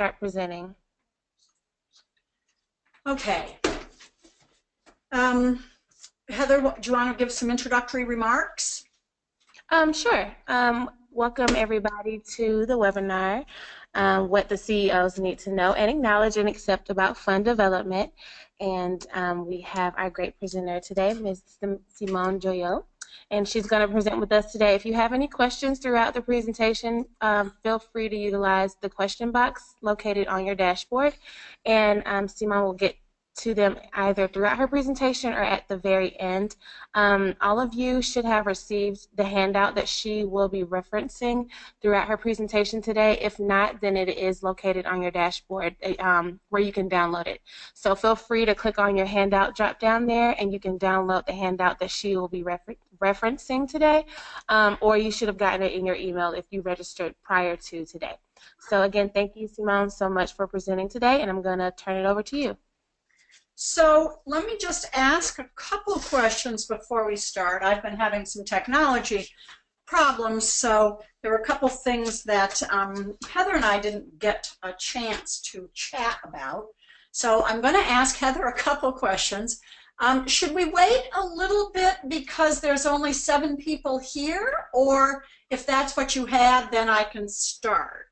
start presenting. Okay. Heather, do you want to give some introductory remarks? Sure. Welcome everybody to the webinar, What the CEOs Need to Know and Acknowledge and Accept About Fund Development. And we have our great presenter today, Ms. Simone Joyot, and she's going to present with us today. If you have any questions throughout the presentation, feel free to utilize the question box located on your dashboard, and Simone will get to them either throughout her presentation or at the very end. All of you should have received the handout that she will be referencing throughout her presentation today. If not, then it is located on your dashboard where you can download it. So feel free to click on your handout drop down there and you can download the handout that she will be referencing today, or you should have gotten it in your email if you registered prior to today. So again, thank you, Simone, so much for presenting today, and I'm going to turn it over to you. So let me just ask a couple questions before we start. I've been having some technology problems, so there were a couple things that Heather and I didn't get a chance to chat about. So I'm going to ask Heather a couple questions. Should we wait a little bit because there's only 7 people here, or if that's what you had, then I can start?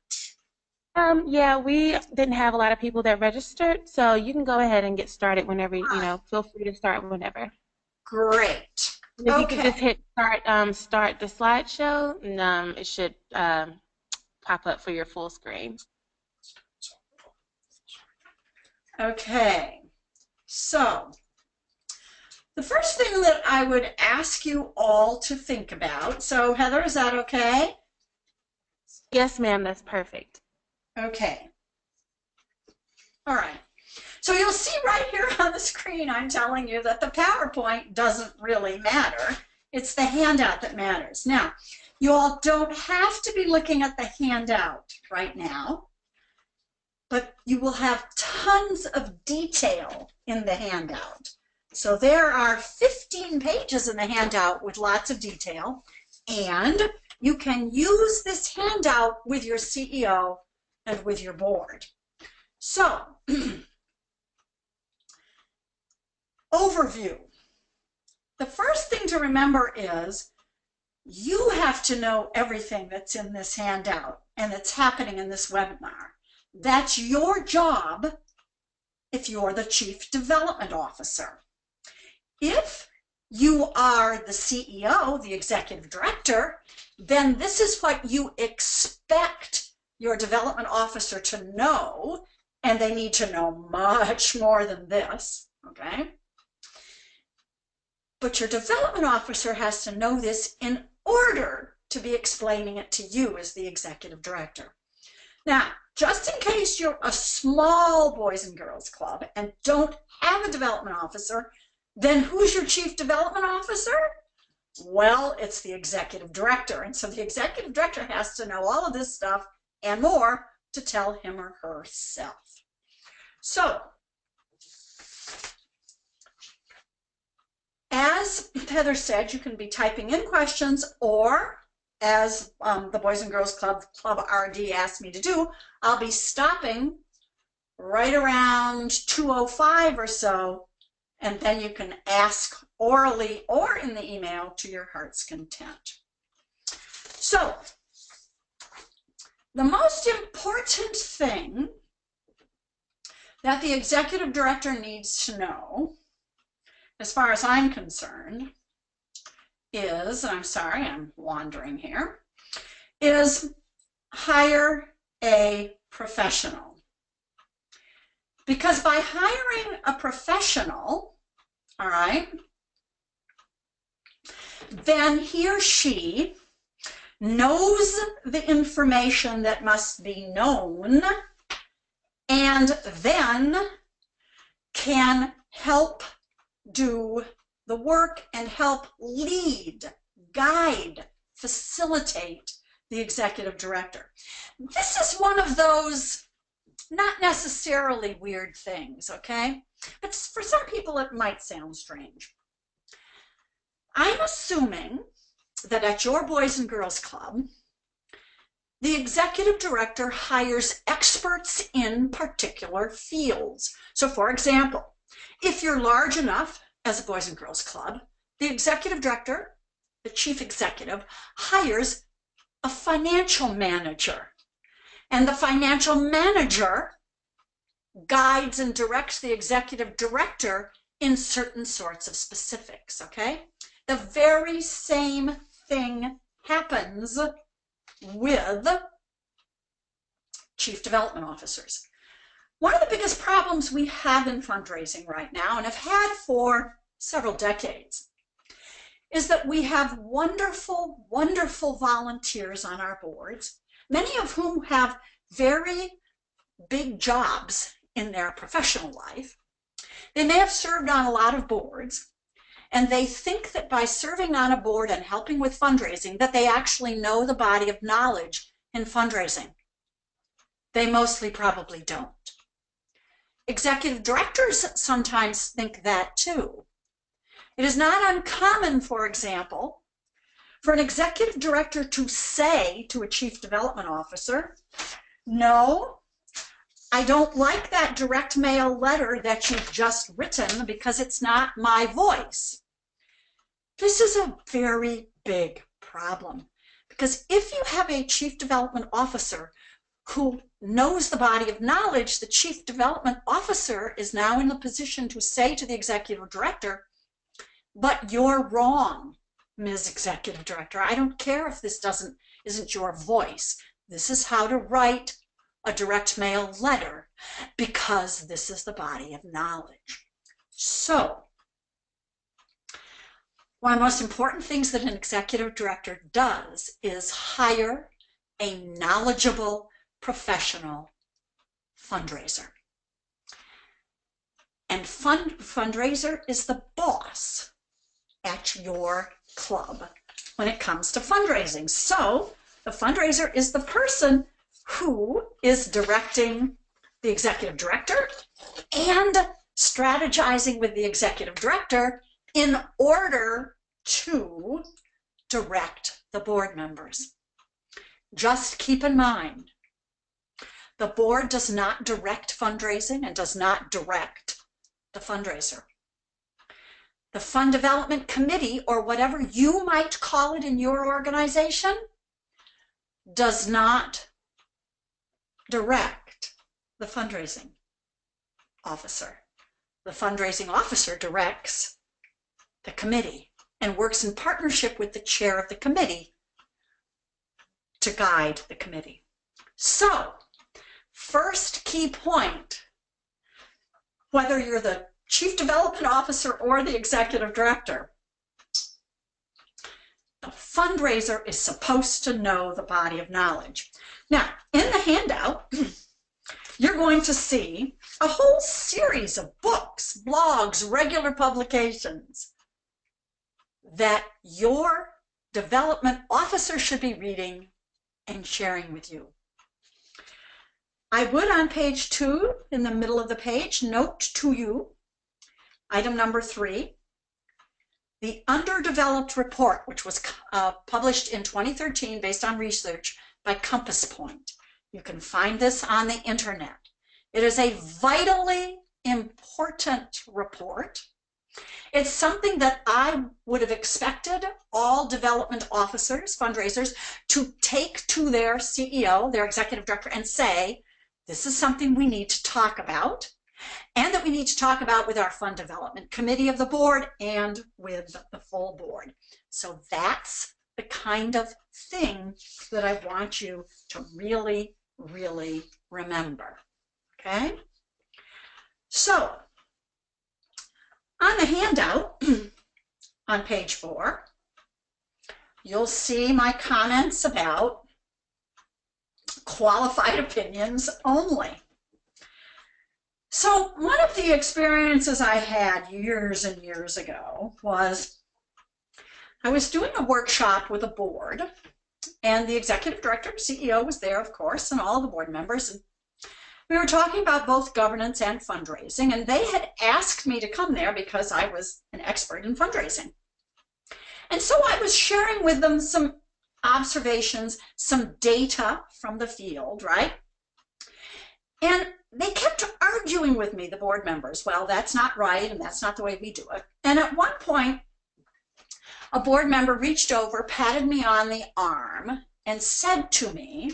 Yeah, we didn't have a lot of people that registered, so you can go ahead and get started whenever, feel free to start whenever. Great. And if you could just hit start the slideshow, and it should pop up for your full screen. Okay, so the first thing that I would ask you all to think about, so Heather, is that okay? Yes, ma'am, that's perfect. Okay. All right. So you'll see right here on the screen, I'm telling you that the PowerPoint doesn't really matter. It's the handout that matters. Now, you all don't have to be looking at the handout right now, but you will have tons of detail in the handout. So there are 15 pages in the handout with lots of detail, and you can use this handout with your CEO and with your board. So, overview. The first thing to remember is you have to know everything that's in this handout and that's happening in this webinar. That's your job if you're the Chief Development Officer. If you are the CEO, the Executive Director, then this is what you expect your development officer to know, and they need to know much more than this, okay? But your development officer has to know this in order to be explaining it to you as the executive director. Now, just in case you're a small Boys and Girls Club and don't have a development officer, then who's your chief development officer? Well, it's the executive director. And so the executive director has to know all of this stuff and more to tell him or herself. So, as Heather said, you can be typing in questions, or as the Boys and Girls Club RD asked me to do, I'll be stopping right around 2:05 or so, and then you can ask orally or in the email to your heart's content. So, the most important thing that the executive director needs to know, as far as I'm concerned, is, and I'm sorry, I'm wandering here, is hire a professional. Because by hiring a professional, all right, then he or she knows the information that must be known and then can help do the work and help lead, guide, facilitate the executive director. This is one of those not necessarily weird things, okay? But for some people it might sound strange. I'm assuming that at your Boys and Girls Club, The executive director hires experts in particular fields. So for example, if you're large enough as a Boys and Girls Club, the executive director, the chief executive, hires a financial manager. And the financial manager guides and directs the executive director in certain sorts of specifics, okay? The very same thing happens with chief development officers. One of the biggest problems we have in fundraising right now, and have had for several decades, is that we have wonderful, wonderful volunteers on our boards, many of whom have very big jobs in their professional life. They may have served on a lot of boards, and they think that by serving on a board and helping with fundraising, that they actually know the body of knowledge in fundraising. They mostly probably don't. Executive directors sometimes think that too. It is not uncommon, for example, for an executive director to say to a chief development officer, "No, I don't like that direct mail letter that you've just written because it's not my voice." This is a very big problem, because if you have a chief development officer who knows the body of knowledge, the chief development officer is now in the position to say to the executive director, "But you're wrong, Ms. Executive Director. I don't care if this isn't your voice. This is how to write a direct mail letter because this is the body of knowledge." So, one of the most important things that an executive director does is hire a knowledgeable professional fundraiser. And fundraiser is the boss at your club when it comes to fundraising. So the fundraiser is the person who is directing the executive director and strategizing with the executive director in order to direct the board members. Just keep in mind, the board does not direct fundraising and does not direct the fundraiser. The Fund Development Committee, or whatever you might call it in your organization, does not direct the fundraising officer. The fundraising officer directs the committee and works in partnership with the chair of the committee to guide the committee. So, first key point, whether you're the chief development officer or the executive director, the fundraiser is supposed to know the body of knowledge. Now, in the handout, you're going to see a whole series of books, blogs, regular publications that your development officer should be reading and sharing with you. I would, on page 2, in the middle of the page, note to you, item number 3, the underdeveloped report, which was published in 2013 based on research by Compass Point. You can find this on the internet. It is a vitally important report. It's something that I would have expected all development officers, fundraisers, to take to their CEO, their executive director, and say, this is something we need to talk about, and that we need to talk about with our fund development committee of the board and with the full board. So that's the kind of thing that I want you to really, really remember, okay? So, on the handout, on page 4, you'll see my comments about qualified opinions only. So one of the experiences I had years and years ago was I was doing a workshop with a board, and the executive director, CEO, was there, of course, and all the board members. And we were talking about both governance and fundraising, and they had asked me to come there because I was an expert in fundraising. And so I was sharing with them some observations, some data from the field, right? And they kept arguing with me, the board members. Well, that's not right, and that's not the way we do it. And at one point, a board member reached over, patted me on the arm, and said to me,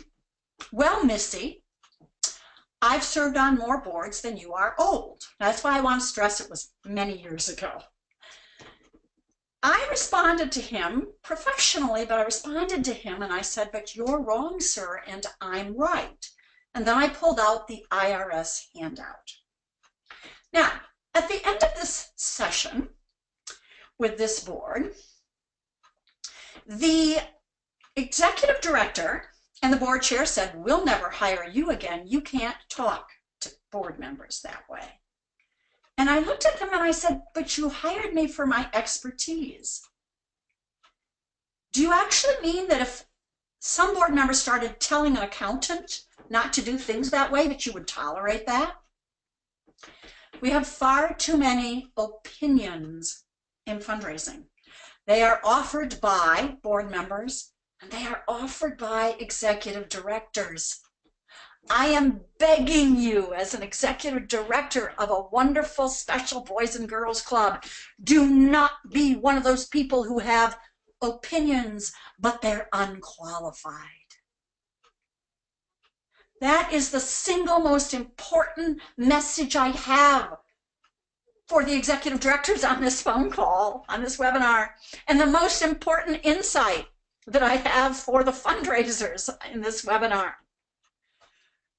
well, Missy, I've served on more boards than you are old. That's why I want to stress it was many years ago. I responded to him professionally, but I responded to him and I said, but you're wrong, sir, and I'm right. And then I pulled out the IRS handout. Now, at the end of this session with this board, the executive director and the board chair said, we'll never hire you again. You can't talk to board members that way. And I looked at them and I said, but you hired me for my expertise. Do you actually mean that if some board members started telling an accountant not to do things that way, that you would tolerate that? We have far too many opinions in fundraising. They are offered by board members and they are offered by executive directors. I am begging you as an executive director of a wonderful special boys and girls club, do not be one of those people who have opinions, but they're unqualified. That is the single most important message I have for the executive directors on this phone call, on this webinar, and the most important insight that I have for the fundraisers in this webinar.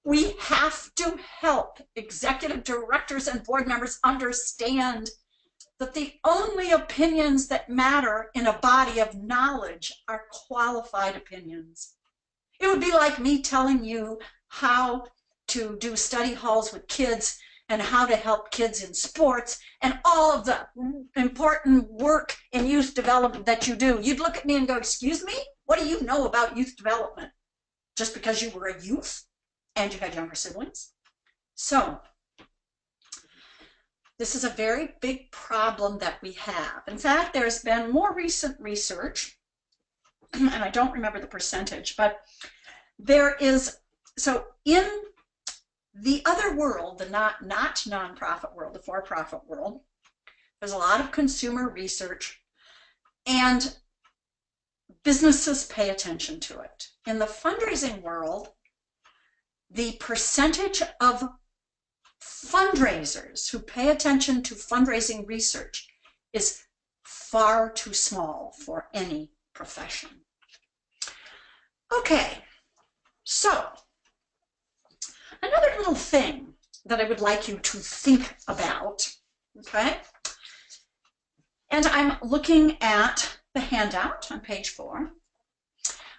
We have to help executive directors and board members understand that the only opinions that matter in a body of knowledge are qualified opinions. It would be like me telling you how to do study halls with kids and how to help kids in sports and all of the important work in youth development that you do. You'd look at me and go, excuse me, what do you know about youth development? Just because you were a youth and you had younger siblings? So this is a very big problem that we have. In fact, there's been more recent research, and I don't remember the percentage, but there is, so in the other world, the not nonprofit world, the for-profit world, there's a lot of consumer research and businesses pay attention to it. In the fundraising world, the percentage of fundraisers who pay attention to fundraising research is far too small for any profession. Okay, so another little thing that I would like you to think about, okay? And I'm looking at the handout on page 4.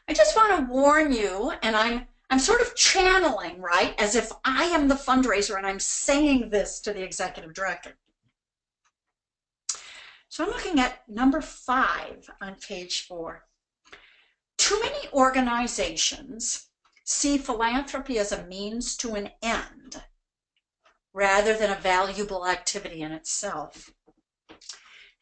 I just want to warn you, and I'm sort of channeling, right, as if I am the fundraiser and I'm saying this to the executive director. So I'm looking at number 5 on page 4. Too many organizations see philanthropy as a means to an end rather than a valuable activity in itself.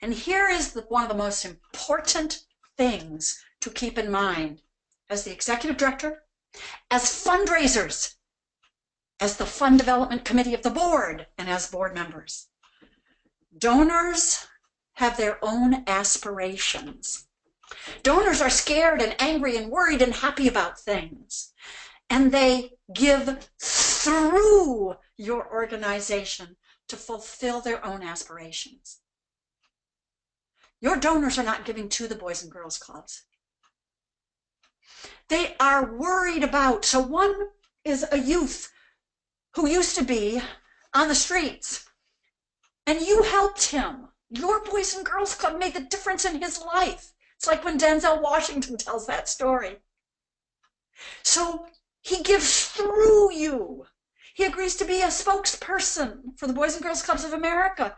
And here is one of the most important things to keep in mind as the executive director, as fundraisers, as the fund development committee of the board, and as board members. Donors have their own aspirations. Donors are scared and angry and worried and happy about things, and they give through your organization to fulfill their own aspirations. Your donors are not giving to the Boys and Girls Clubs. They are worried about, so one is a youth who used to be on the streets, and you helped him. Your Boys and Girls Club made the difference in his life. It's like when Denzel Washington tells that story. So he gives through you. He agrees to be a spokesperson for the Boys and Girls Clubs of America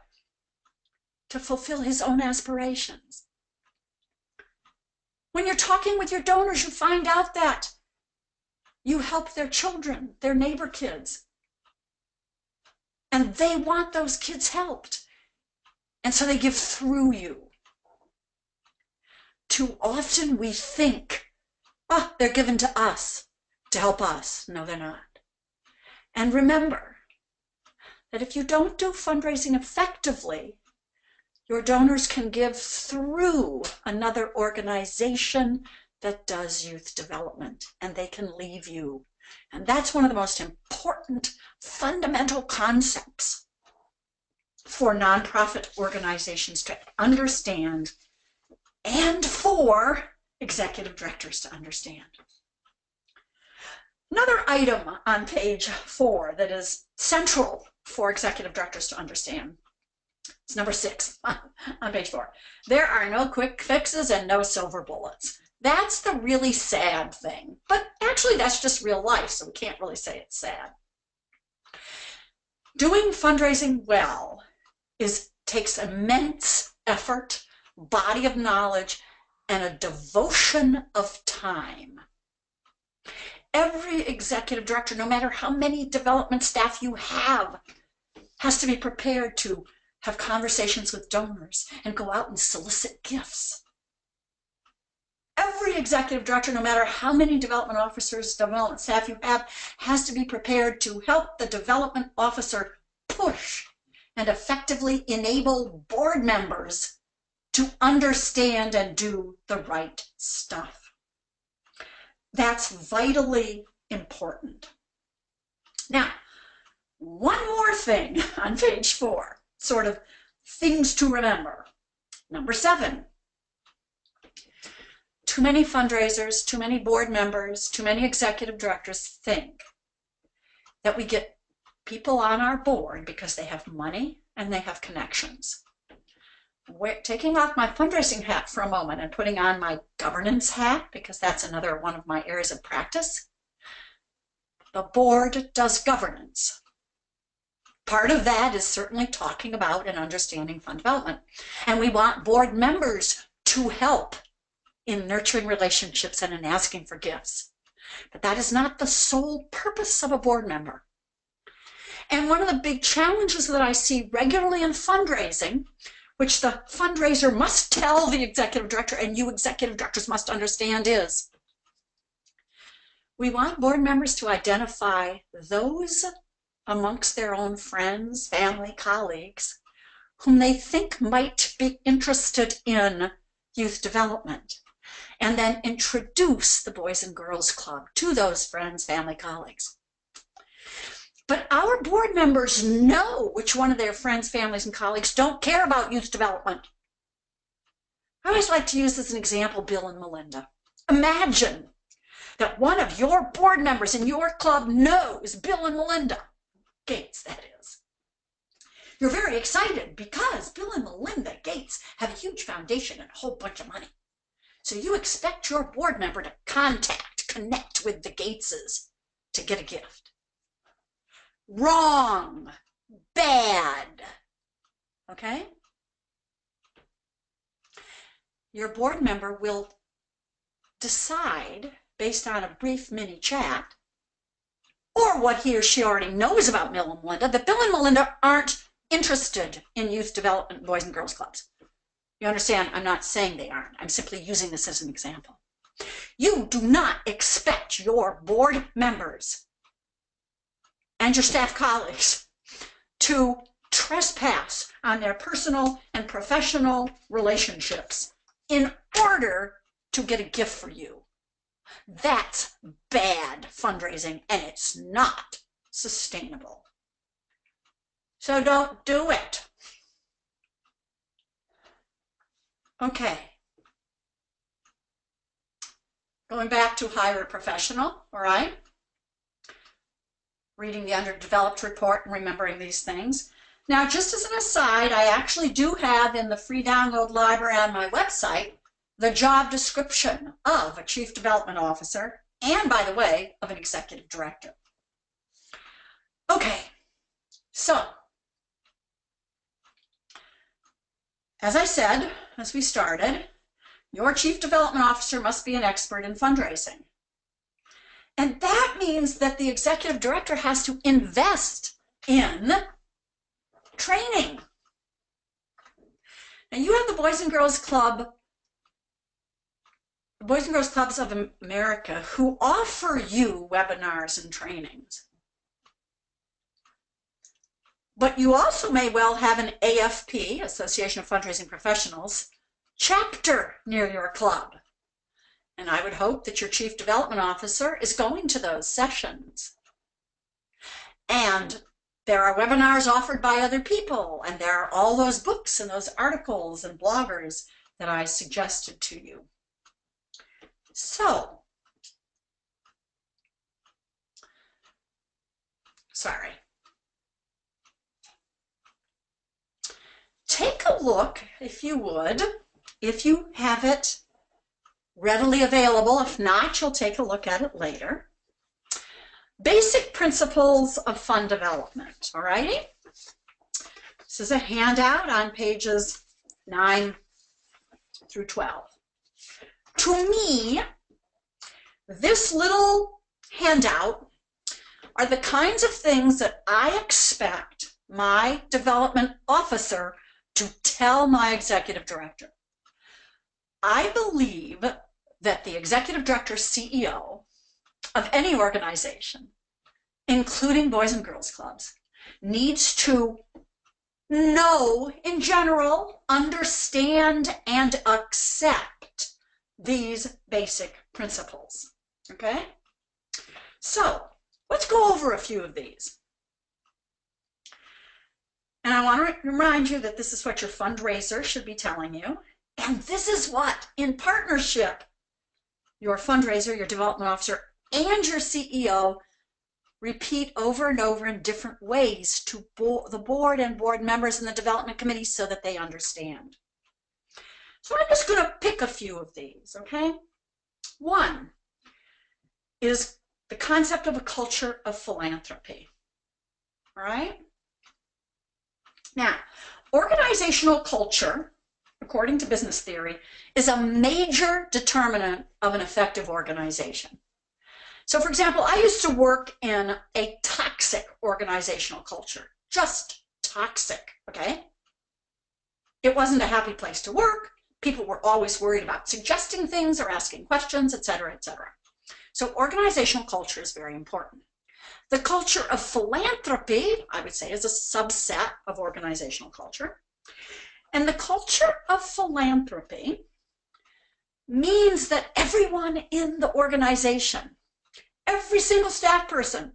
to fulfill his own aspirations. When you're talking with your donors, you find out that you help their children, their neighbor kids, and they want those kids helped. And so they give through you. Too often we think Oh, they're given to us to help us. No, they're not. And remember that if you don't do fundraising effectively, your donors can give through another organization that does youth development, and they can leave you. And that's one of the most important fundamental concepts for nonprofit organizations to understand and for executive directors to understand. Another item on page 4 that is central for executive directors to understand is number 6 on page 4. There are no quick fixes and no silver bullets. That's the really sad thing. But actually, that's just real life, so we can't really say it's sad. Doing fundraising well takes immense effort, body of knowledge, and a devotion of time. Every executive director, no matter how many development staff you have, has to be prepared to have conversations with donors and go out and solicit gifts. Every executive director, no matter how many development officers, development staff you have, has to be prepared to help the development officer push and effectively enable board members to understand and do the right stuff. That's vitally important. Now, one more thing on page 4, sort of things to remember. Number 7, too many fundraisers, too many board members, too many executive directors think that we get people on our board because they have money and they have connections. Taking off my fundraising hat for a moment and putting on my governance hat, because that's another one of my areas of practice. The board does governance. Part of that is certainly talking about and understanding fund development. And we want board members to help in nurturing relationships and in asking for gifts. But that is not the sole purpose of a board member. And one of the big challenges that I see regularly in fundraising, which the fundraiser must tell the executive director and you executive directors must understand, is we want board members to identify those amongst their own friends, family, colleagues, whom they think might be interested in youth development, and then introduce the Boys and Girls Club to those friends, family, colleagues. But our board members know which one of their friends, families, and colleagues don't care about youth development. I always like to use as an example Bill and Melinda. Imagine that one of your board members in your club knows Bill and Melinda Gates, that is. You're very excited because Bill and Melinda Gates have a huge foundation and a whole bunch of money. So you expect your board member to connect with the Gateses to get a gift. Wrong, bad, okay? Your board member will decide, based on a brief mini chat, or what he or she already knows about Bill and Melinda, that Bill and Melinda aren't interested in youth development, boys and girls clubs. You understand? I'm not saying they aren't. I'm simply using this as an example. You do not expect your board members and your staff colleagues to trespass on their personal and professional relationships in order to get a gift for you. That's bad fundraising, and it's not sustainable. So don't do it. Okay. Going back to hire a professional, all right? Reading the underdeveloped report and remembering these things. Now, just as an aside, I actually do have in the free download library on my website the job description of a chief development officer and, by the way, of an executive director. Okay, so as I said, as we started, your chief development officer must be an expert in fundraising. And that means that the executive director has to invest in training. Now, you have the Boys and Girls Club the Boys and Girls Clubs of America, who offer you webinars and trainings. But you also may well have an AFP, Association of Fundraising Professionals, chapter near your club. And I would hope that your Chief Development Officer is going to those sessions. And there are webinars offered by other people, and there are all those books and those articles and bloggers that I suggested to you. So, sorry. Take a look, if you would, if you have it readily available. If not, you'll take a look at it later. Basic Principles of Fund Development, all righty? This is a handout on pages 9 through 12. To me, this little handout are the kinds of things that I expect my development officer to tell my executive director. I believe that the executive director, CEO of any organization, including Boys and Girls Clubs, needs to know, in general, understand, and accept these basic principles. Okay? So, let's go over a few of these. And I want to remind you that this is what your fundraiser should be telling you. And this is what, in partnership, your fundraiser, your development officer, and your CEO repeat over and over in different ways to the board and board members and the development committee so that they understand. So I'm just going to pick a few of these, okay? One is the concept of a culture of philanthropy, all right? Now, organizational culture, according to business theory, is a major determinant of an effective organization. So, for example, I used to work in a toxic organizational culture, just toxic, okay? It wasn't a happy place to work. People were always worried about suggesting things or asking questions, et cetera, et cetera. So organizational culture is very important. The culture of philanthropy, I would say, is a subset of organizational culture. And the culture of philanthropy means that everyone in the organization, every single staff person,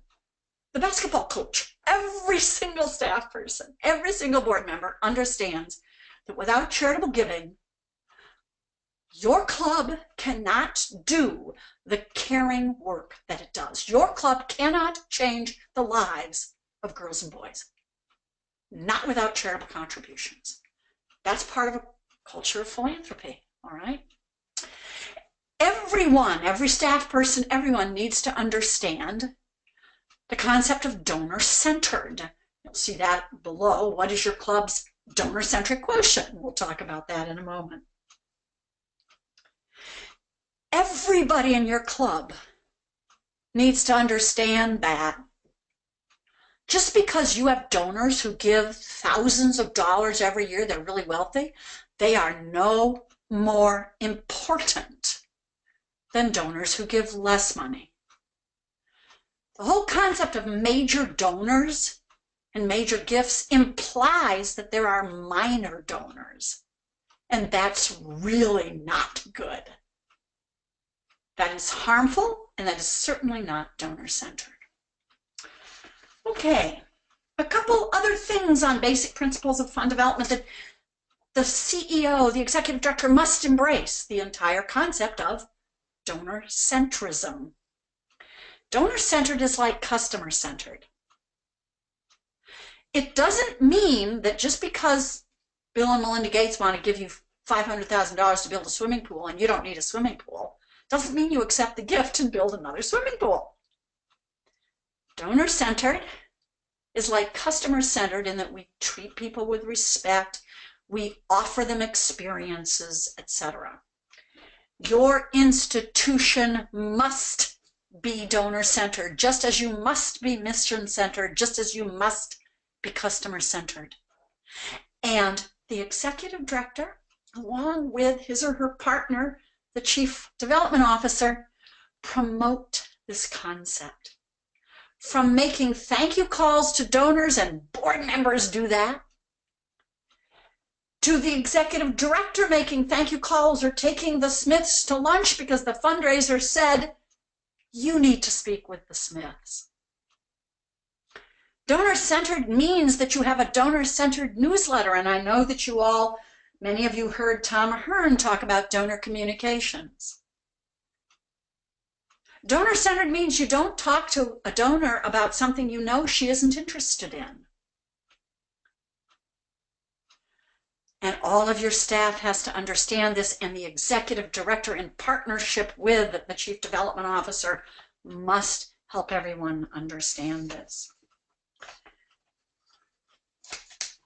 the basketball coach, every single staff person, every single board member understands that without charitable giving, your club cannot do the caring work that it does. Your club cannot change the lives of girls and boys, not without charitable contributions. That's part of a culture of philanthropy, all right? Everyone, every staff person, everyone needs to understand the concept of donor-centered. You'll see that below. What is your club's donor-centric quotient? We'll talk about that in a moment. Everybody in your club needs to understand that just because you have donors who give thousands of dollars every year, they're really wealthy, they are no more important than donors who give less money. The whole concept of major donors and major gifts implies that there are minor donors, and that's really not good. That is harmful, and that is certainly not donor-centered. Okay, a couple other things on basic principles of fund development that the CEO, the executive director, must embrace: the entire concept of donor-centrism. Donor-centered is like customer-centered. It doesn't mean that just because Bill and Melinda Gates want to give you $500,000 to build a swimming pool and you don't need a swimming pool, doesn't mean you accept the gift and build another swimming pool. Donor-centered is like customer-centered in that we treat people with respect, we offer them experiences, etc. Your institution must be donor-centered, just as you must be mission-centered, just as you must be customer-centered. And the executive director, along with his or her partner, the Chief Development Officer, promote this concept. From making thank you calls to donors, and board members do that, to the executive director making thank you calls or taking the Smiths to lunch because the fundraiser said, you need to speak with the Smiths. Donor-centered means that you have a donor-centered newsletter, and I know that you all, many of you heard Tom Ahern talk about donor communications. Donor-centered means you don't talk to a donor about something you know she isn't interested in. And all of your staff has to understand this, and the executive director, in partnership with the chief development officer, must help everyone understand this.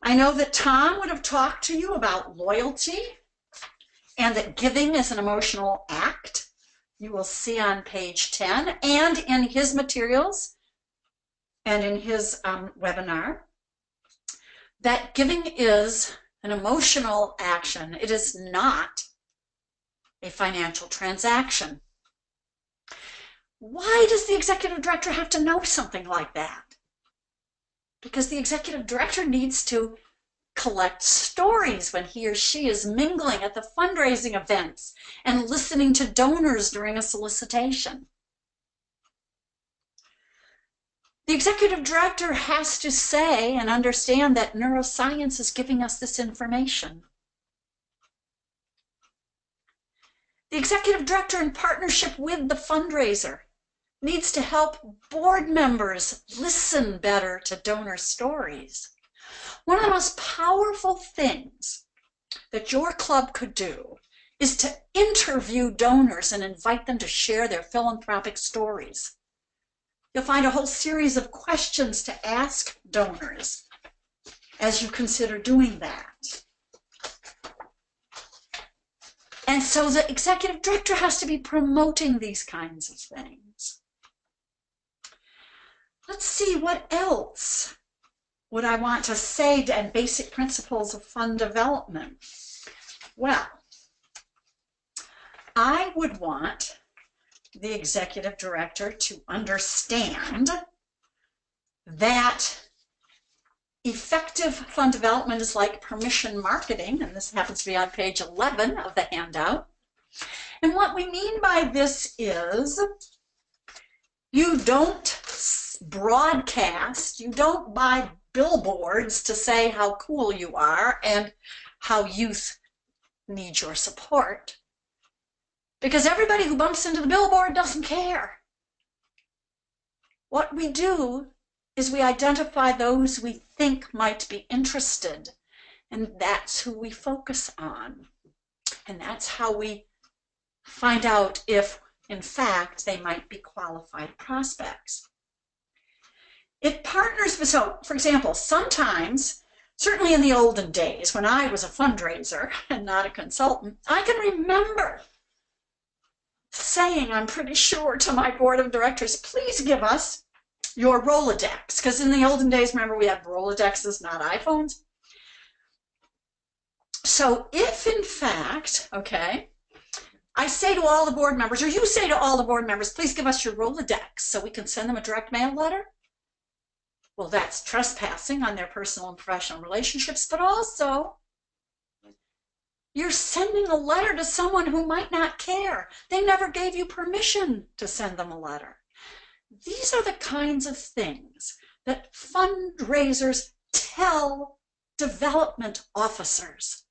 I know that Tom would have talked to you about loyalty and that giving is an emotional act. You will see on page 10 and in his materials and in his webinar that giving is an emotional action. It is not a financial transaction. Why does the executive director have to know something like that? Because the executive director needs to collect stories when he or she is mingling at the fundraising events and listening to donors during a solicitation. The executive director has to say and understand that neuroscience is giving us this information. The executive director, in partnership with the fundraiser, needs to help board members listen better to donor stories. One of the most powerful things that your club could do is to interview donors and invite them to share their philanthropic stories. You'll find a whole series of questions to ask donors as you consider doing that. And so the executive director has to be promoting these kinds of things. Let's see, what else would I want to say and basic principles of fund development? Well, I would want the executive director to understand that effective fund development is like permission marketing, and this happens to be on page 11 of the handout. And what we mean by this is you don't broadcast, you don't buy billboards to say how cool you are and how youth need your support, because everybody who bumps into the billboard doesn't care. What we do is we identify those we think might be interested, and that's who we focus on. And that's how we find out if, in fact, they might be qualified prospects. It partners with, so for example, sometimes, certainly in the olden days when I was a fundraiser and not a consultant, I can remember saying, I'm pretty sure, to my board of directors, please give us your Rolodex, because in the olden days, remember, we had Rolodexes, not iPhones. So if in fact, okay, I say to all the board members, or you say to all the board members, please give us your Rolodex so we can send them a direct mail letter, well, that's trespassing on their personal and professional relationships, but also you're sending a letter to someone who might not care. They never gave you permission to send them a letter. These are the kinds of things that fundraisers tell development officers.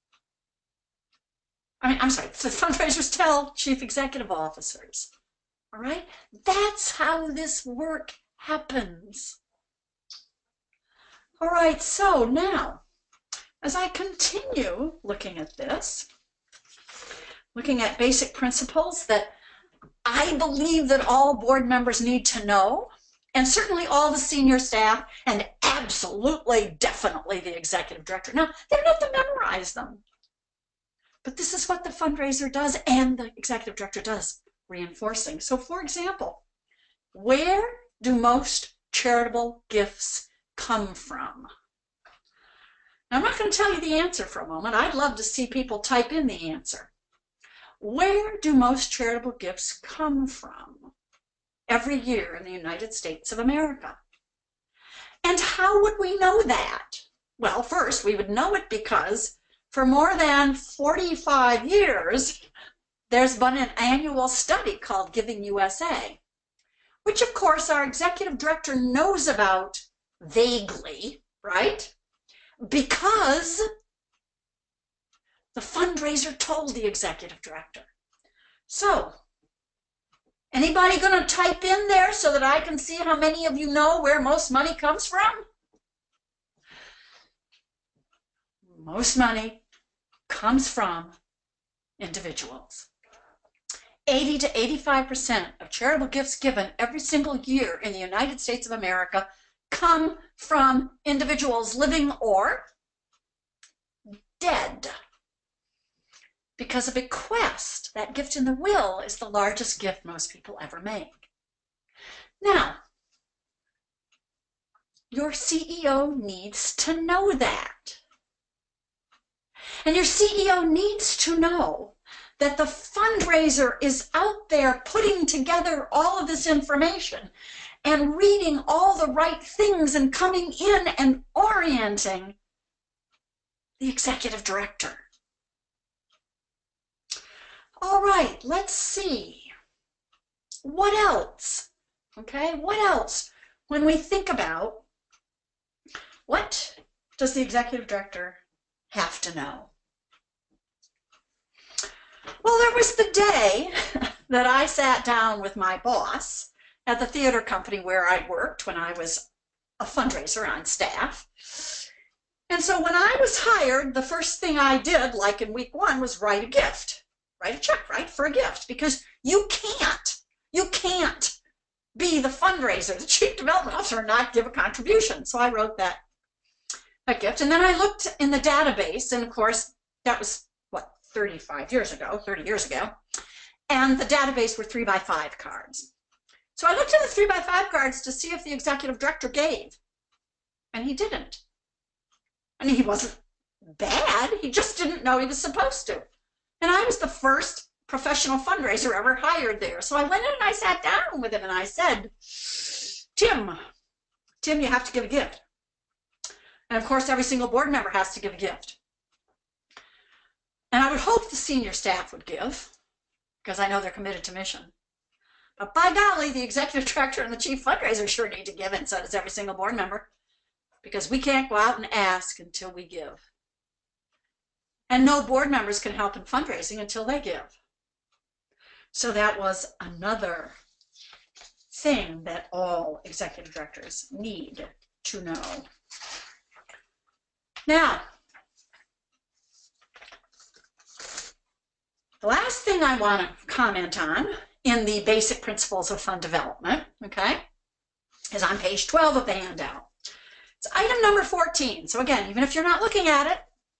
I'm sorry, the fundraisers tell chief executive officers. All right? That's how this work happens. All right, so now, as I continue looking at this, looking at basic principles that I believe that all board members need to know, and certainly all the senior staff, and absolutely, definitely the executive director. Now, they don't have to memorize them, but this is what the fundraiser does and the executive director does, reinforcing. So, for example, where do most charitable gifts come from? Now, I'm not going to tell you the answer for a moment. I'd love to see people type in the answer. where do most charitable gifts come from every year in the United States of America? And how would we know that? Well, first, we would know it because for more than 45 years, there's been an annual study called Giving USA, which of course our executive director knows about vaguely, right? Because the fundraiser told the executive director. So, anybody going to type in there so that I can see how many of you know where most money comes from? Most money comes from individuals. 80 to 85% of charitable gifts given every single year in the United States of America come from individuals living or dead. Because a bequest, that gift in the will, is the largest gift most people ever make. Now, your CEO needs to know that. And your CEO needs to know that the fundraiser is out there putting together all of this information and reading all the right things and coming in and orienting the executive director. All right, let's see. What else? Okay, what else? When we think about what does the executive director have to know? Well, there was the day that I sat down with my boss at the theater company where I worked when I was a fundraiser on staff. And so when I was hired, the first thing I did, like in week one, was write a gift. Write a check, right, for a gift, because you can't be the fundraiser, the chief development officer, and not give a contribution. So I wrote that gift, and then I looked in the database, and of course, that was, what, 30 years ago, and the database were 3x5 cards. So I looked at the 3x5 cards to see if the executive director gave, and he didn't. I mean, he wasn't bad, he just didn't know he was supposed to. And I was the first professional fundraiser ever hired there. So I went in and I sat down with him and I said, Tim, you have to give a gift. And of course, every single board member has to give a gift. And I would hope the senior staff would give, because I know they're committed to mission. But by golly, the executive director and the chief fundraiser sure need to give, and so does every single board member, because we can't go out and ask until we give. And no board members can help in fundraising until they give. So that was another thing that all executive directors need to know. Now, the last thing I want to comment on in the basic principles of fund development, okay, is on page 12 of the handout. It's item number 14. So again, even if you're not looking at it,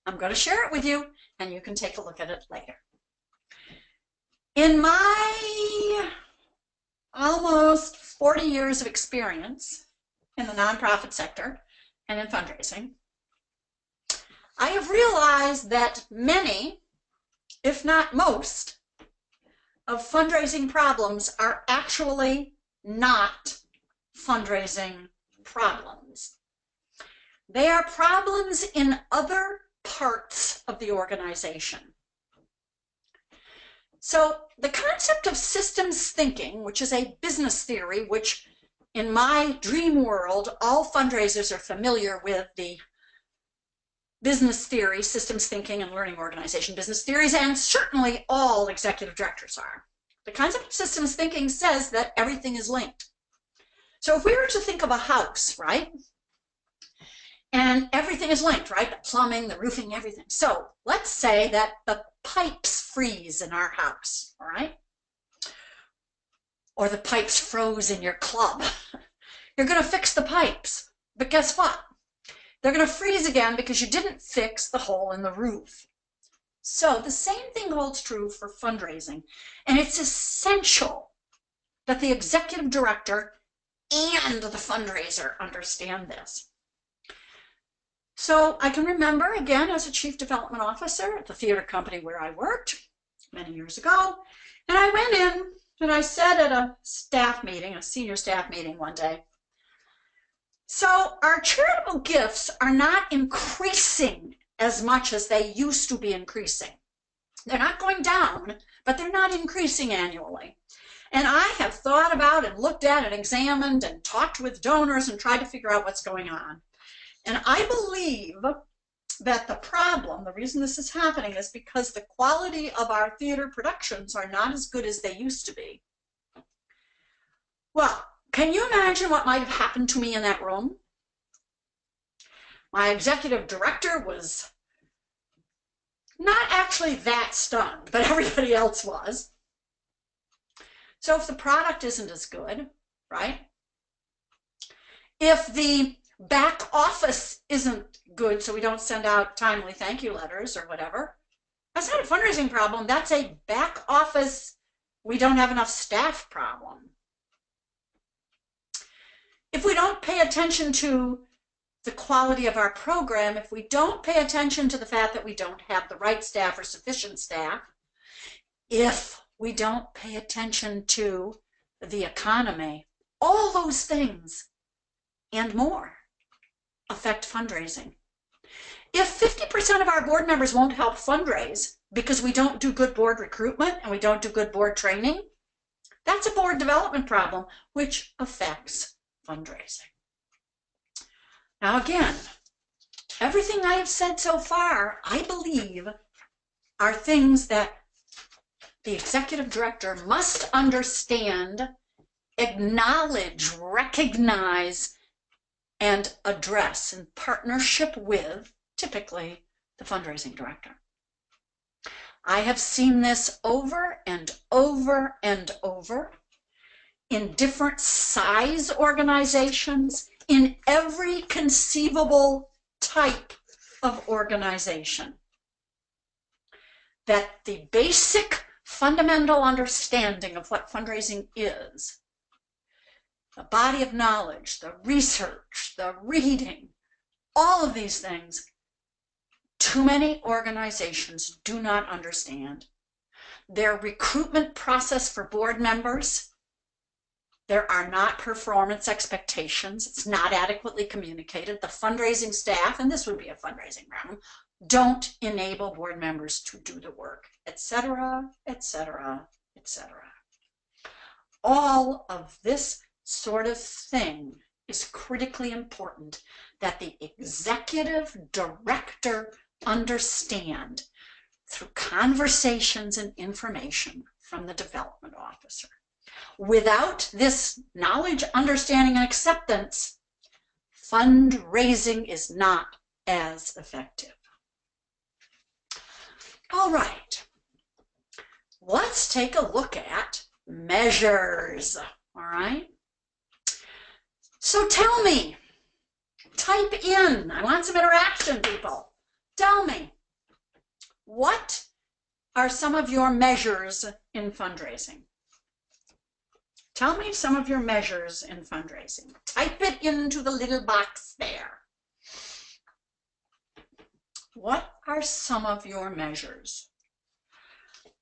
I'm going to share it with you, and you can take a look at it later. In my almost 40 years of experience in the nonprofit sector and in fundraising, I have realized that many, if not most, of fundraising problems are actually not fundraising problems. They are problems in other parts of the organization. So the concept of systems thinking, which is a business theory, which in my dream world, all fundraisers are familiar with the business theory, systems thinking, and learning organization business theories, and certainly all executive directors are. The concept of systems thinking says that everything is linked. So if we were to think of a house, right? And everything is linked, right? The plumbing, the roofing, everything. So let's say that the pipes freeze in our house, all right? Or the pipes froze in your club. You're going to fix the pipes. But guess what? They're going to freeze again because you didn't fix the hole in the roof. So the same thing holds true for fundraising. And it's essential that the executive director and the fundraiser understand this. So I can remember, again, as a chief development officer at the theater company where I worked, many years ago. And I went in and I said at a staff meeting, a senior staff meeting one day, so our charitable gifts are not increasing as much as they used to be increasing. They're not going down, but they're not increasing annually. And I have thought about and looked at and examined and talked with donors and tried to figure out what's going on. And I believe that the problem, the reason this is happening, is because the quality of our theater productions are not as good as they used to be. Well, can you imagine what might have happened to me in that room? My executive director was not actually that stunned, but everybody else was. So if the product isn't as good, right? If the back office isn't good, so we don't send out timely thank you letters or whatever, that's not a fundraising problem. That's a back office, we don't have enough staff problem. If we don't pay attention to the quality of our program, if we don't pay attention to the fact that we don't have the right staff or sufficient staff, if we don't pay attention to the economy, all those things and more affect fundraising. If 50% of our board members won't help fundraise because we don't do good board recruitment and we don't do good board training, that's a board development problem, which affects fundraising. Now again, everything I have said so far, I believe, are things that the executive director must understand, acknowledge, recognize, and address in partnership with, typically, the fundraising director. I have seen this over and over and over in different size organizations, in every conceivable type of organization, that the basic fundamental understanding of what fundraising is, the body of knowledge, the research, the reading, all of these things, too many organizations do not understand. Their recruitment process for board members, there are not performance expectations. It's not adequately communicated. The fundraising staff, and this would be a fundraising problem, don't enable board members to do the work, etc., etc., etc. All of this sort of thing is critically important that the executive director understand through conversations and information from the development officer. Without this knowledge, understanding, and acceptance, fundraising is not as effective. All right, let's take a look at measures, all right? So tell me, type in, I want some interaction, people. Tell me, what are some of your measures in fundraising? Tell me some of your measures in fundraising. Type it into the little box there. What are some of your measures?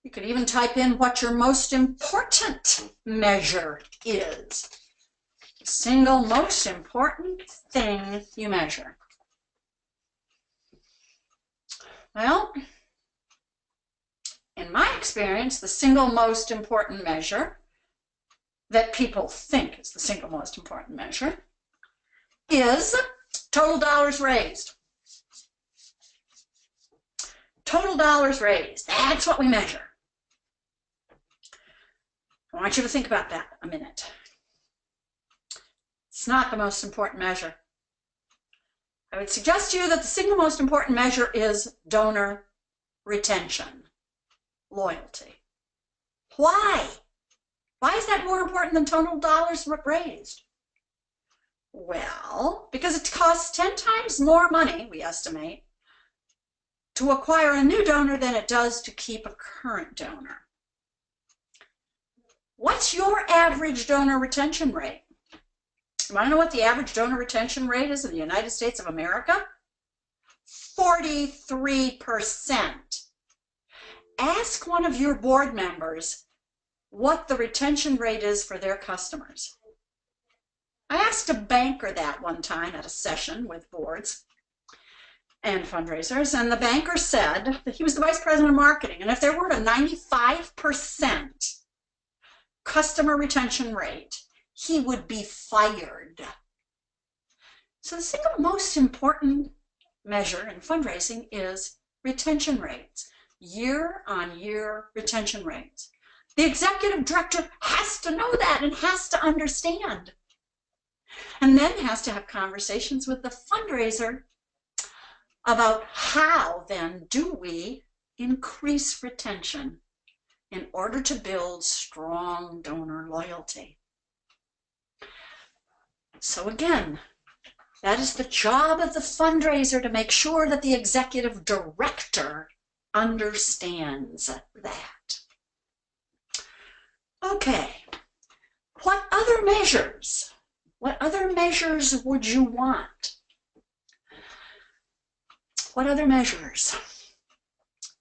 You could even type in what your most important measure is. The single most important thing you measure. Well, in my experience, the single most important measure that people think is the single most important measure is total dollars raised. Total dollars raised, that's what we measure. I want you to think about that a minute. It's not the most important measure. I would suggest to you that the single most important measure is donor retention, loyalty. Why? Why is that more important than total dollars raised? Well, because it costs 10 times more money, we estimate, to acquire a new donor than it does to keep a current donor. What's your average donor retention rate? You want to know what the average donor retention rate is in the United States of America? 43%. Ask one of your board members what the retention rate is for their customers. I asked a banker that one time at a session with boards and fundraisers, and the banker said that he was the vice president of marketing, and if there were a 95% customer retention rate, he would be fired. So the single most important measure in fundraising is retention rates, year-on-year retention rates. The executive director has to know that and has to understand, and then has to have conversations with the fundraiser about how then do we increase retention in order to build strong donor loyalty. So again, that is the job of the fundraiser, to make sure that the executive director understands that. Okay, what other measures? What other measures would you want? What other measures?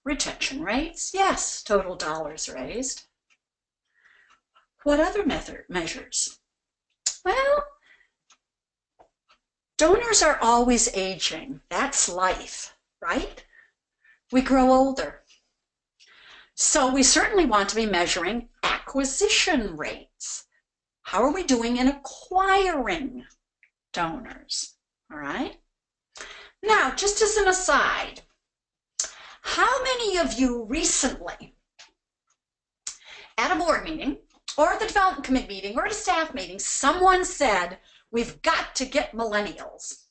Retention rates, yes, total dollars raised. What other measures? Well, donors are always aging. That's life, right? We grow older. So we certainly want to be measuring acquisition rates. How are we doing in acquiring donors? All right. Now, just as an aside, how many of you recently, at a board meeting, or at the development committee meeting, or at a staff meeting, someone said, we've got to get millennials?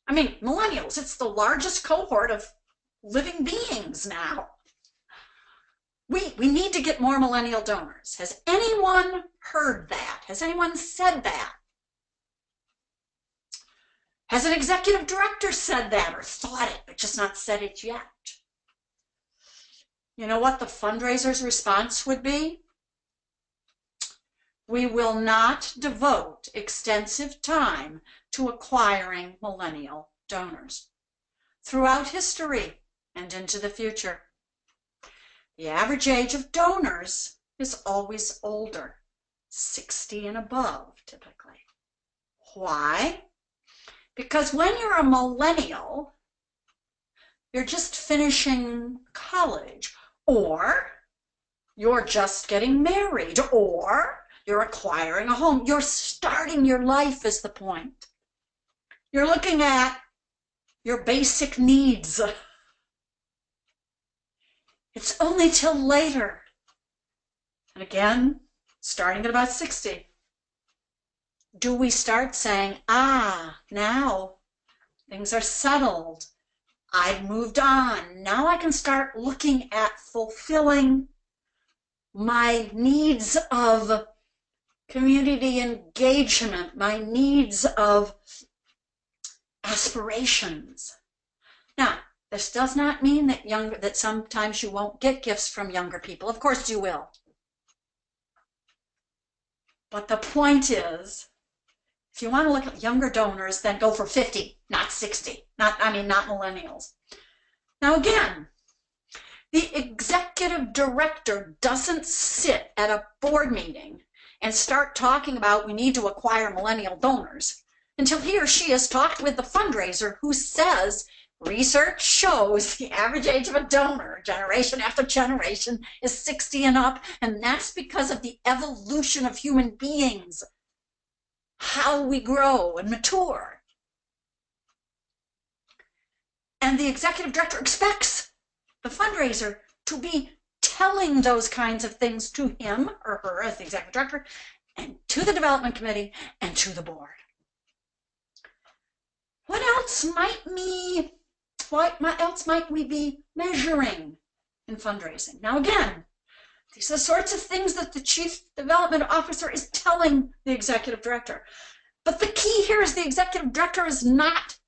I mean, millennials, it's the largest cohort of living beings now. We need to get more millennial donors. Has anyone heard that? Has anyone said that? Has an executive director said that or thought it, but just not said it yet? You know what the fundraiser's response would be? We will not devote extensive time to acquiring millennial donors. Throughout history and into the future, the average age of donors is always older, 60 and above typically. Why? Because when you're a millennial, you're just finishing college, or you're just getting married, or you're acquiring a home. You're starting your life is the point. You're looking at your basic needs. It's only till later. And again, starting at about 60, do we start saying, now things are settled. I've moved on. Now I can start looking at fulfilling my needs of community engagement, my needs of aspirations. Now, this does not mean that sometimes you won't get gifts from younger people. Of course you will. But the point is, if you want to look at younger donors, then go for 50, not 60. Not millennials. Now again, the executive director doesn't sit at a board meeting and start talking about we need to acquire millennial donors until he or she has talked with the fundraiser, who says research shows the average age of a donor, generation after generation, is 60 and up, and that's because of the evolution of human beings, how we grow and mature. And the executive director expects the fundraiser to be telling those kinds of things to him or her as the executive director, and to the development committee, and to the board. What else might we be measuring in fundraising? Now again, these are the sorts of things that the chief development officer is telling the executive director. But the key here is the executive director is not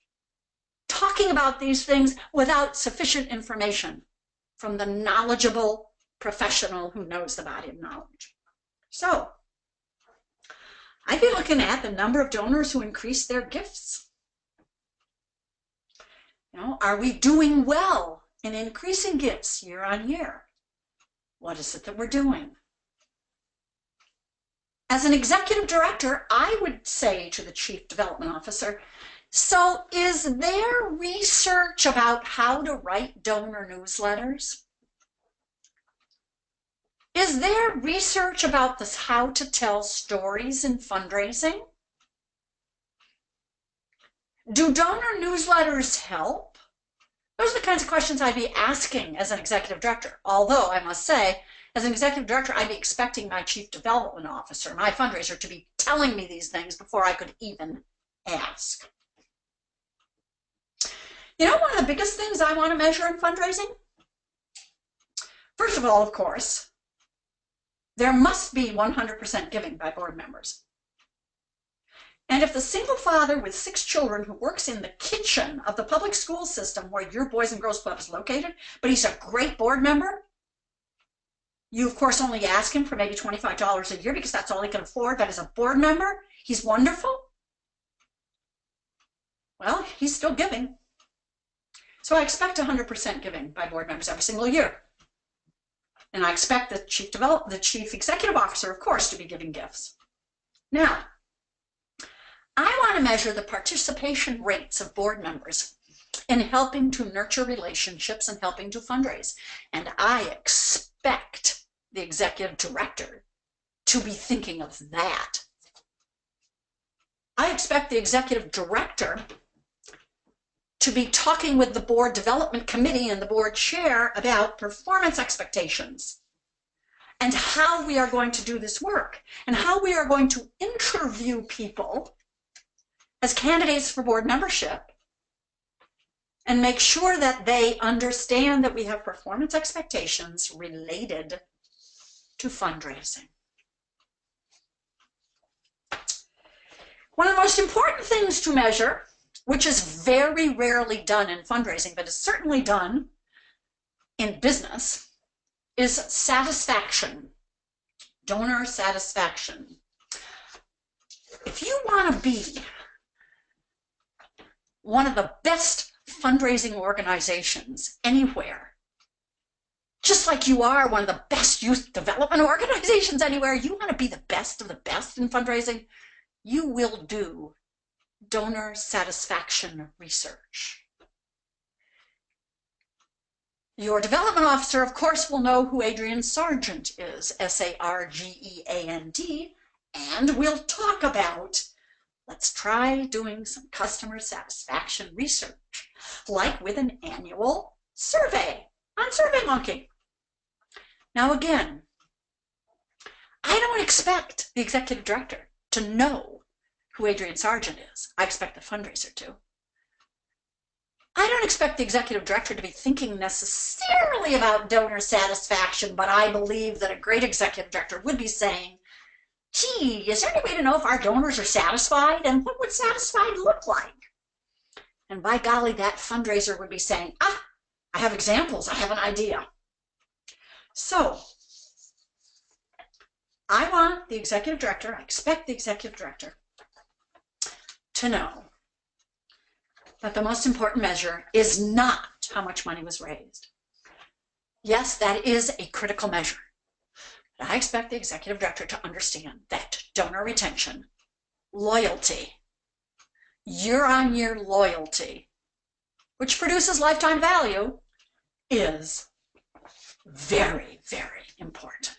talking about these things without sufficient information from the knowledgeable professional who knows the body of knowledge. So I'd be looking at the number of donors who increase their gifts. Are we doing well in increasing gifts year on year? What is it that we're doing? As an executive director, I would say to the Chief Development Officer, so is there research about how to write donor newsletters? Is there research about this, how to tell stories in fundraising? Do donor newsletters help? Those are the kinds of questions I'd be asking as an executive director. Although I must say, as an executive director, I'd be expecting my Chief Development Officer, my fundraiser, to be telling me these things before I could even ask. You know, one of the biggest things I want to measure in fundraising? First of all, of course, there must be 100% giving by board members. And if the single father with 6 children who works in the kitchen of the public school system where your Boys and Girls Club is located, but he's a great board member, you of course only ask him for maybe $25 a year because that's all he can afford, but as a board member, he's wonderful. Well, he's still giving. So I expect 100% giving by board members every single year. And I expect the Chief Executive Officer, of course, to be giving gifts. Now, I want to measure the participation rates of board members in helping to nurture relationships and helping to fundraise. And I expect the executive director to be thinking of that. I expect the executive director to be talking with the board development committee and the board chair about performance expectations and how we are going to do this work and how we are going to interview people as candidates for board membership and make sure that they understand that we have performance expectations related to fundraising. One of the most important things to measure, which is very rarely done in fundraising, but is certainly done in business, is satisfaction, donor satisfaction. If you want to be one of the best fundraising organizations anywhere, just like you are one of the best youth development organizations anywhere, you want to be the best of the best in fundraising, you will do donor satisfaction research. Your development officer, of course, will know who Adrian Sargent is, S-A-R-G-E-A-N-D, and we'll talk about, let's try doing some customer satisfaction research, like with an annual survey on SurveyMonkey. Now again, I don't expect the executive director to know who Adrian Sargent is. I expect the fundraiser to. I don't expect the executive director to be thinking necessarily about donor satisfaction, but I believe that a great executive director would be saying, gee, is there any way to know if our donors are satisfied? And what would satisfied look like? And by golly, that fundraiser would be saying, I have examples, I have an idea. So I want the executive director, I expect the executive director to know that the most important measure is not how much money was raised. Yes, that is a critical measure. But I expect the executive director to understand that donor retention, loyalty, year-on-year loyalty, which produces lifetime value, is very, very important.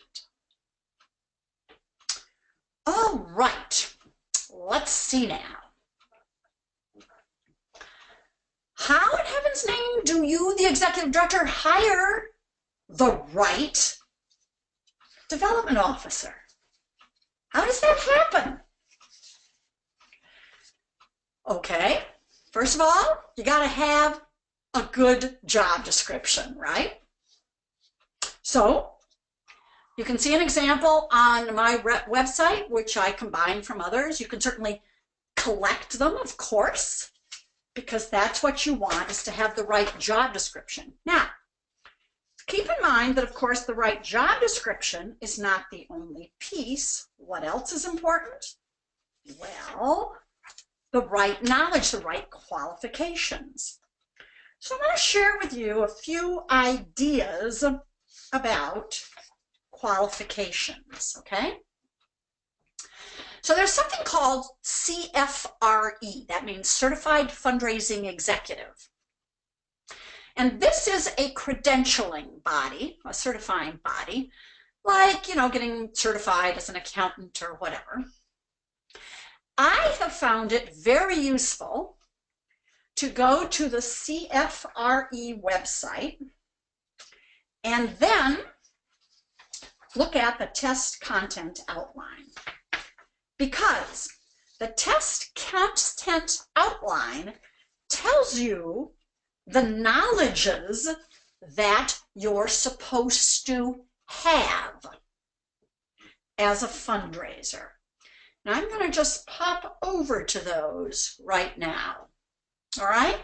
All right, let's see now. How in heaven's name do you, the executive director, hire the right development officer? How does that happen? Okay, first of all, you got to have a good job description, right? So you can see an example on my website, which I combined from others. You can certainly collect them, of course, because that's what you want, is to have the right job description. Now, keep in mind that, of course, the right job description is not the only piece. What else is important? Well, the right knowledge, the right qualifications. So I'm going to share with you a few ideas about qualifications, okay? So there's something called CFRE, that means Certified Fundraising Executive. And this is a credentialing body, a certifying body, like, getting certified as an accountant or whatever. I have found it very useful to go to the CFRE website and then look at the test content outline, because the test content outline tells you the knowledges that you're supposed to have as a fundraiser. Now I'm going to just pop over to those right now. All right?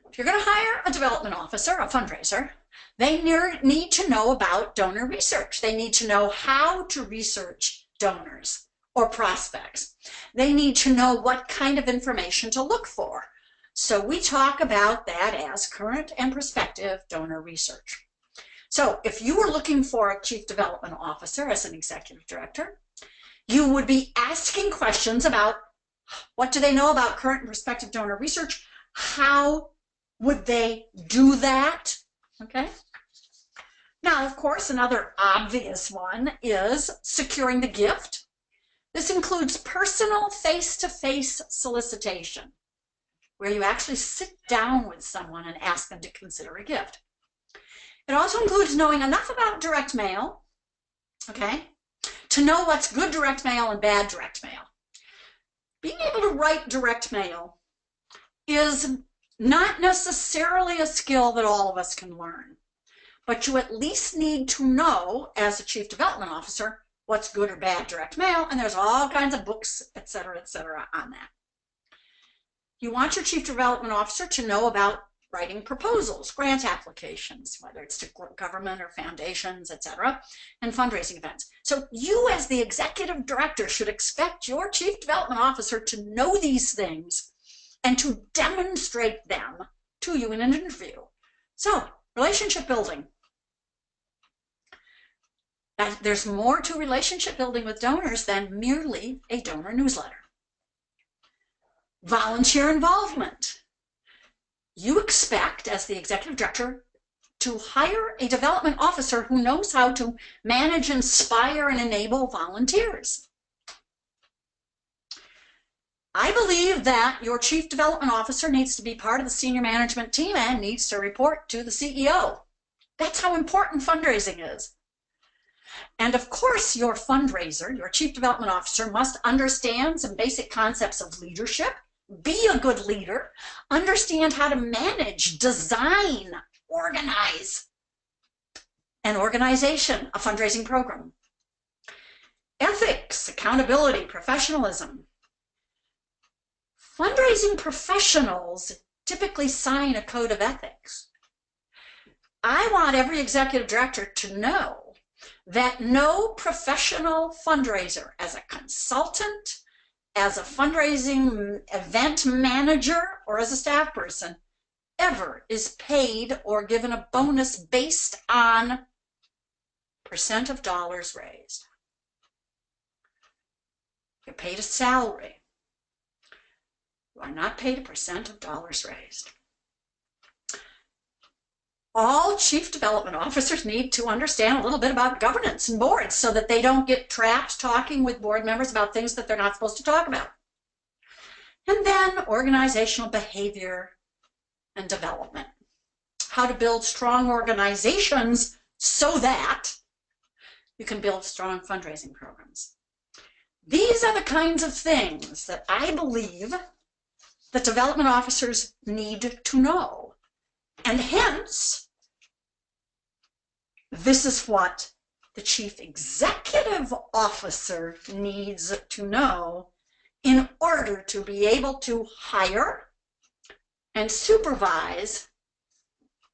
If you're going to hire a development officer, a fundraiser, they need to know about donor research. They need to know how to research donors or prospects. They need to know what kind of information to look for. So we talk about that as current and prospective donor research. So if you were looking for a chief development officer as an executive director, you would be asking questions about what do they know about current and prospective donor research? How would they do that? Okay. Now, of course, another obvious one is securing the gift. This includes personal face-to-face solicitation, where you actually sit down with someone and ask them to consider a gift. It also includes knowing enough about direct mail, okay, to know what's good direct mail and bad direct mail. Being able to write direct mail is not necessarily a skill that all of us can learn, but you at least need to know, as a chief development officer, what's good or bad direct mail, and there's all kinds of books, et cetera, on that. You want your chief development officer to know about writing proposals, grant applications, whether it's to government or foundations, etc., and fundraising events. So you, as the executive director, should expect your chief development officer to know these things and to demonstrate them to you in an interview. So, relationship building. There's more to relationship building with donors than merely a donor newsletter. Volunteer involvement. You expect, as the executive director, to hire a development officer who knows how to manage, inspire, and enable volunteers. I believe that your chief development officer needs to be part of the senior management team and needs to report to the CEO. That's how important fundraising is. And of course, your fundraiser, your chief development officer, must understand some basic concepts of leadership, be a good leader, understand how to manage, design, organize an organization, a fundraising program. Ethics, accountability, professionalism. Fundraising professionals typically sign a code of ethics. I want every executive director to know that no professional fundraiser, as a consultant, as a fundraising event manager, or as a staff person, ever is paid or given a bonus based on percent of dollars raised. You're paid a salary. You are not paid a percent of dollars raised. All chief development officers need to understand a little bit about governance and boards so that they don't get trapped talking with board members about things that they're not supposed to talk about. And then organizational behavior and development. How to build strong organizations so that you can build strong fundraising programs. These are the kinds of things that I believe that development officers need to know. And hence, this is what the chief executive officer needs to know in order to be able to hire and supervise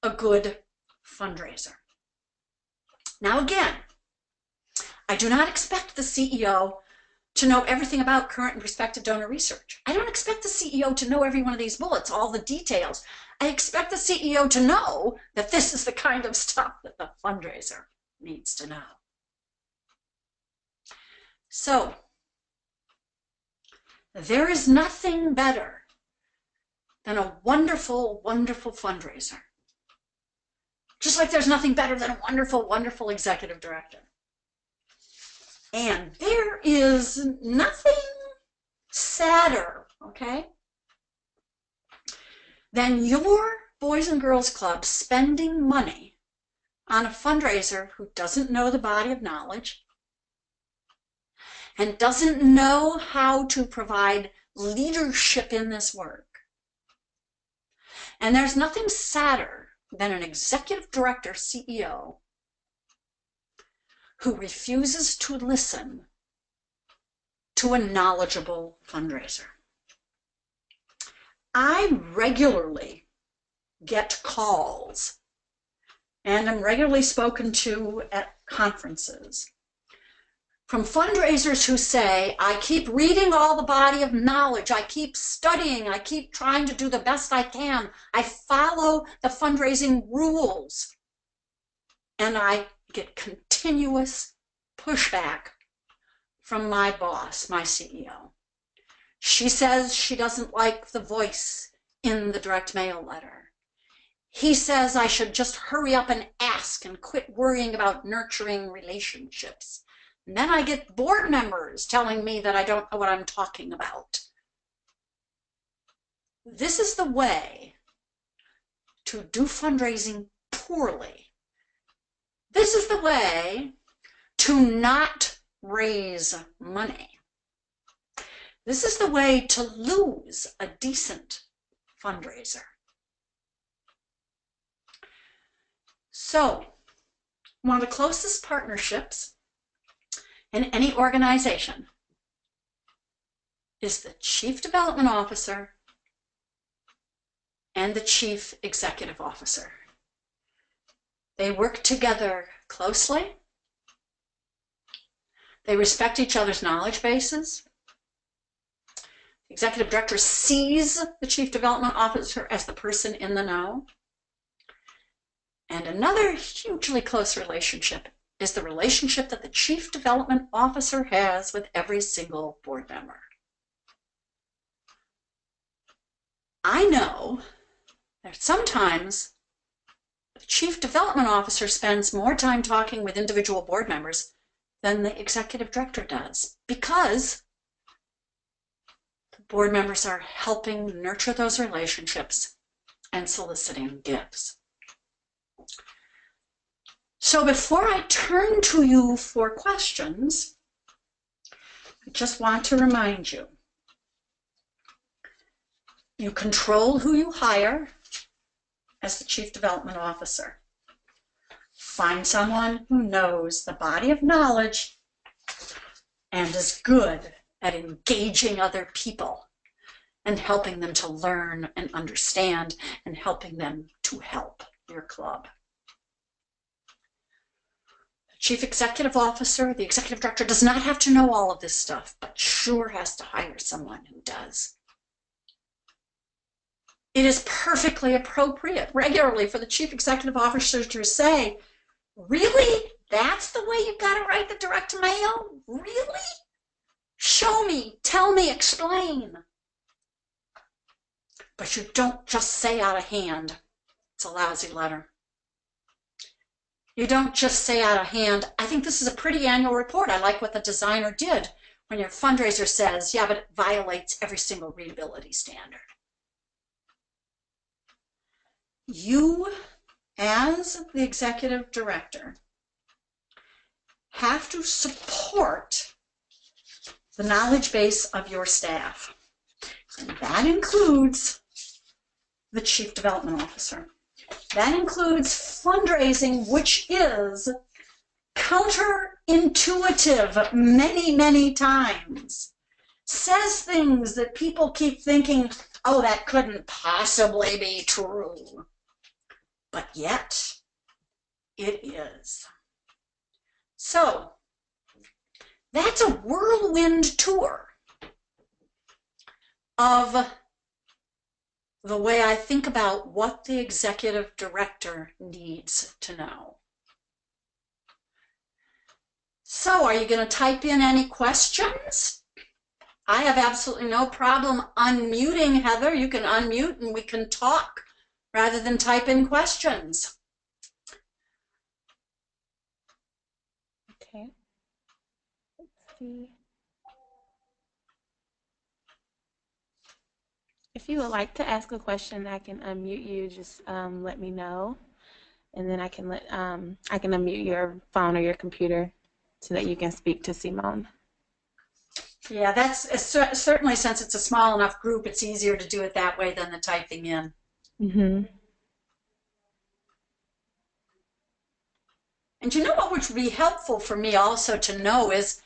a good fundraiser. Now again, I do not expect the CEO to know everything about current and prospective donor research. I don't expect the CEO to know every one of these bullets, all the details. I expect the CEO to know that this is the kind of stuff that the fundraiser needs to know. So, there is nothing better than a wonderful, wonderful fundraiser. Just like there's nothing better than a wonderful, wonderful executive director. And there is nothing sadder, okay, than your Boys and Girls Club spending money on a fundraiser who doesn't know the body of knowledge and doesn't know how to provide leadership in this work. And there's nothing sadder than an executive director, CEO, who refuses to listen to a knowledgeable fundraiser. I regularly get calls, and I'm regularly spoken to at conferences, from fundraisers who say, I keep reading all the body of knowledge, I keep studying, I keep trying to do the best I can, I follow the fundraising rules, and I get continuous pushback from my boss, my CEO. She says she doesn't like the voice in the direct mail letter. He says I should just hurry up and ask and quit worrying about nurturing relationships. And then I get board members telling me that I don't know what I'm talking about. This is the way to do fundraising poorly. This is the way to not raise money. This is the way to lose a decent fundraiser. So, one of the closest partnerships in any organization is the Chief Development Officer and the Chief Executive Officer. They work together closely. They respect each other's knowledge bases. The Executive Director sees the Chief Development Officer as the person in the know. And another hugely close relationship is the relationship that the Chief Development Officer has with every single board member. I know that sometimes the Chief Development Officer spends more time talking with individual board members than the Executive Director does, because the board members are helping nurture those relationships and soliciting gifts. So before I turn to you for questions, I just want to remind you, you control who you hire as the Chief Development Officer. Find someone who knows the body of knowledge and is good at engaging other people and helping them to learn and understand and helping them to help your club. Chief Executive Officer, the Executive Director, does not have to know all of this stuff, but sure has to hire someone who does. It is perfectly appropriate regularly for the Chief Executive Officer to say, really? That's the way you've got to write the direct mail? Really? Show me, tell me, explain. But you don't just say out of hand, it's a lousy letter. You don't just say out of hand, I think this is a pretty annual report. I like what the designer did, when your fundraiser says, yeah, but it violates every single readability standard. You, as the Executive Director, have to support the knowledge base of your staff. And that includes the Chief Development Officer. That includes fundraising, which is counterintuitive many, many times. Says things that people keep thinking, oh, that couldn't possibly be true. But yet, it is. So, That's a whirlwind tour of the way I think about what the executive director needs to know. So, are you going to type in any questions? I have absolutely no problem unmuting, Heather. You can unmute and we can talk rather than type in questions. Okay, let's see. If you would like to ask a question, I can unmute you. Just let me know, and then I can unmute your phone or your computer so that you can speak to Simone. Yeah, that's certainly, since it's a small enough group, it's easier to do it that way than the typing in. Mm-hmm. And you know what would be helpful for me also to know is,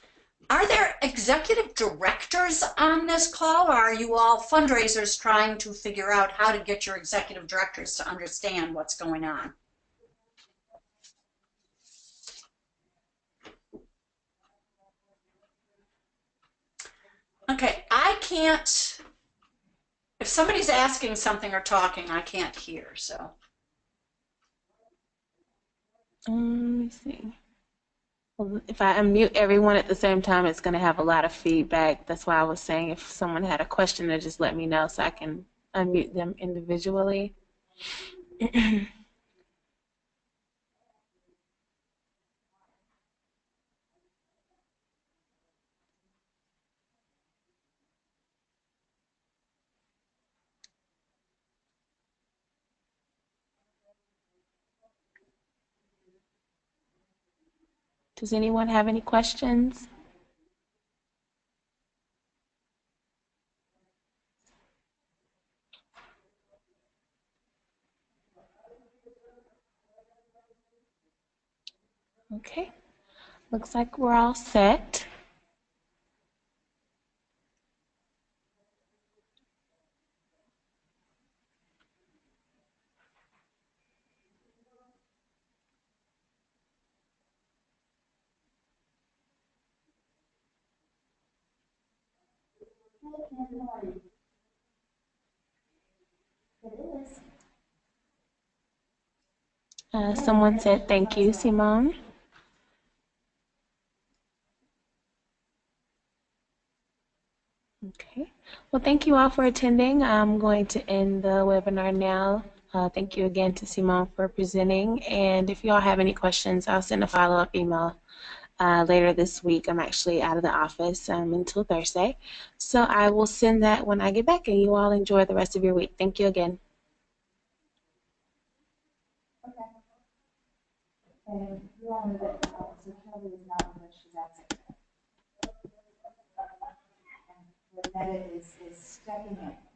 are there executive directors on this call, or are you all fundraisers trying to figure out how to get your executive directors to understand what's going on? Okay, I can't, if somebody's asking something or talking, I can't hear, so. Let me see. Well, if I unmute everyone at the same time, it's going to have a lot of feedback. That's why I was saying if someone had a question, to just let me know so I can unmute them individually. Does anyone have any questions? Okay, looks like we're all set. Someone said thank you, Simone. Okay. Well, thank you all for attending. I'm going to end the webinar now. Thank you again to Simone for presenting. And if you all have any questions, I'll send a follow-up email later this week. I'm actually out of the office until Thursday. So I will send that when I get back, and you all enjoy the rest of your week. Thank you again. And you all know that so Kelly is not with us, she's absent. And Renetta is stepping in.